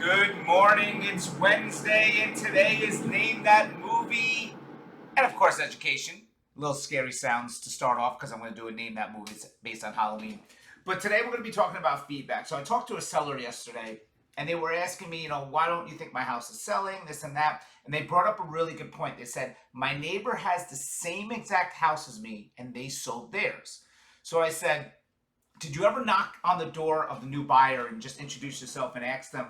Good morning. It's Wednesday, and today is Name That Movie. And of course, education. A little scary sounds to start off because I'm going to do a Name That Movie based on Halloween. But today we're going to be talking about feedback. So I talked to a seller yesterday, and they were asking me, why don't you think my house is selling, this and that? And they brought up a really good point. They said, my neighbor has the same exact house as me, and they sold theirs. So I said, did you ever knock on the door of the new buyer and just introduce yourself and ask them,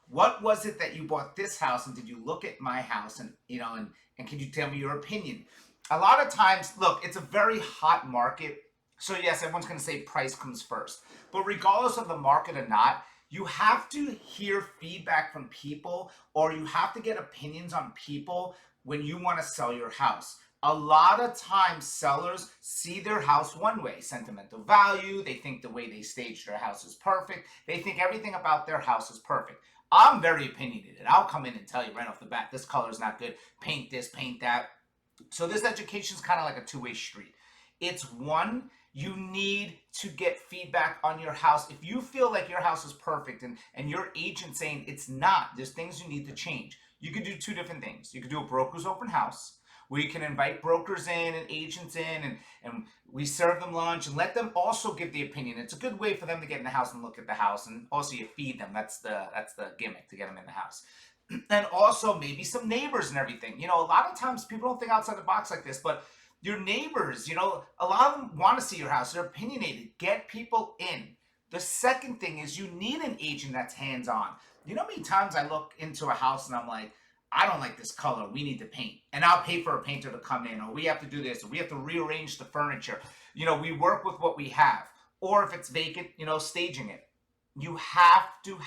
what was it that you bought this house, and did you look at my house, and and can you tell me your opinion? A lot of times, look, it's a very hot market. So yes, everyone's going to say price comes first. But regardless of the market or not, you have to hear feedback from people, or you have to get opinions on people when you want to sell your house. A lot of times sellers see their house one way, sentimental value. They think the way they staged their house is perfect. They think everything about their house is perfect. I'm very opinionated. I'll come in and tell you right off the bat, this color is not good. Paint this, paint that. So this education is kind of like a two-way street. It's one, you need to get feedback on your house. If you feel like your house is perfect and your agent saying it's not, there's things you need to change. You could do two different things. You could do a broker's open house, where you can invite brokers in and agents in, and we serve them lunch and let them also give the opinion. It's a good way for them to get in the house and look at the house, and also you feed them. That's the gimmick, to get them in the house. And also maybe some neighbors and everything. A lot of times people don't think outside the box like this, but your neighbors, a lot of them want to see your house. They're opinionated. Get people in. The second thing is you need an agent that's hands-on. You know how many times I look into a house and I'm like, I don't like this color, we need to paint. And I'll pay for a painter to come in, or we have to do this, or we have to rearrange the furniture. We work with what we have. Or if it's vacant, staging it. You have to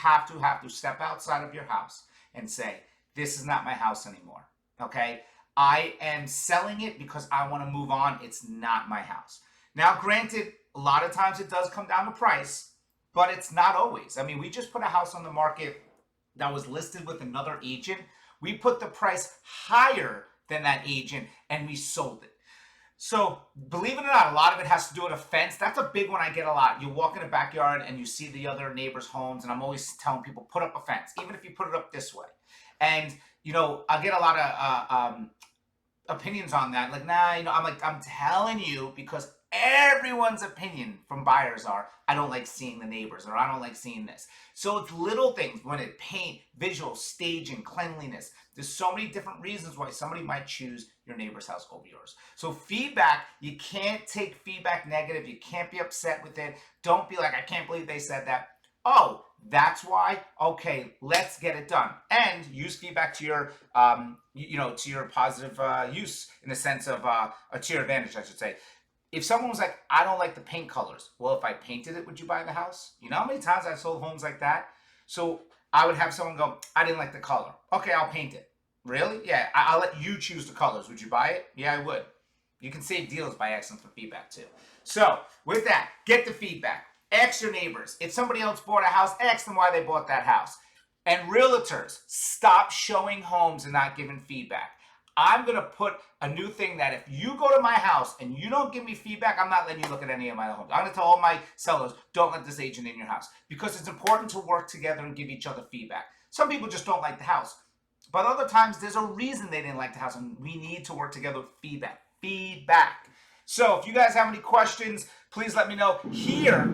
step outside of your house and say, this is not my house anymore, okay? I am selling it because I want to move on. It's not my house. Now, granted, a lot of times it does come down to price, but it's not always. I mean, we just put a house on the market that was listed with another agent. We put the price higher than that agent and we sold it. So believe it or not, a lot of it has to do with a fence. That's a big one I get a lot. You walk in the backyard and you see the other neighbors' homes, and I'm always telling people, put up a fence, even if you put it up this way. And, I get a lot of opinions on that. Like, nah, I'm telling you, because everyone's opinion from buyers are, I don't like seeing the neighbors, or I don't like seeing this. So it's little things, when it paint, visual, staging, cleanliness. There's so many different reasons why somebody might choose your neighbor's house over yours. So feedback, you can't take feedback negative. You can't be upset with it. Don't be like, I can't believe they said that. Oh, that's why? Okay, let's get it done. And use feedback to your, to your positive use, in the sense of, to your advantage, I should say. If someone was like, I don't like the paint colors. Well, if I painted it, would you buy the house? You know how many times I've sold homes like that? So I would have someone go, I didn't like the color. Okay, I'll paint it. Really? Yeah, I'll let you choose the colors. Would you buy it? Yeah, I would. You can save deals by asking for feedback too. So with that, get the feedback. Ask your neighbors. If somebody else bought a house, ask them why they bought that house. And realtors, stop showing homes and not giving feedback. I'm going to put a new thing that if you go to my house and you don't give me feedback, I'm not letting you look at any of my homes. I'm going to tell all my sellers, don't let this agent in your house, because it's important to work together and give each other feedback. Some people just don't like the house, but other times there's a reason they didn't like the house, and we need to work together with feedback. Feedback. So if you guys have any questions, please let me know. Here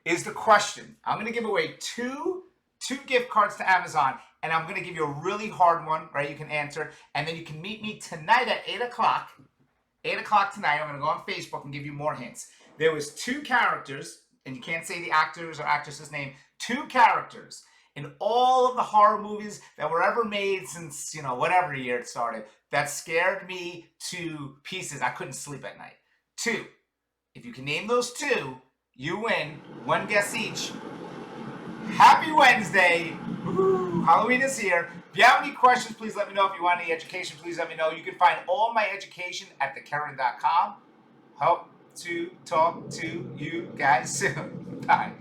is the question. I'm going to give away two gift cards to Amazon, and I'm going to give you a really hard one, right? You can answer, and then you can meet me tonight at 8 o'clock. 8 o'clock tonight, I'm going to go on Facebook and give you more hints. There was two characters, and you can't say the actor's or actress's name, two characters in all of the horror movies that were ever made since, whatever year it started, that scared me to pieces. I couldn't sleep at night. Two. If you can name those two, you win. One guess each. Happy Wednesday. Woo, Halloween is here. If you have any questions, please let me know. If you want any education, please let me know. You can find all my education at thekerin.com. Hope to talk to you guys soon. Bye.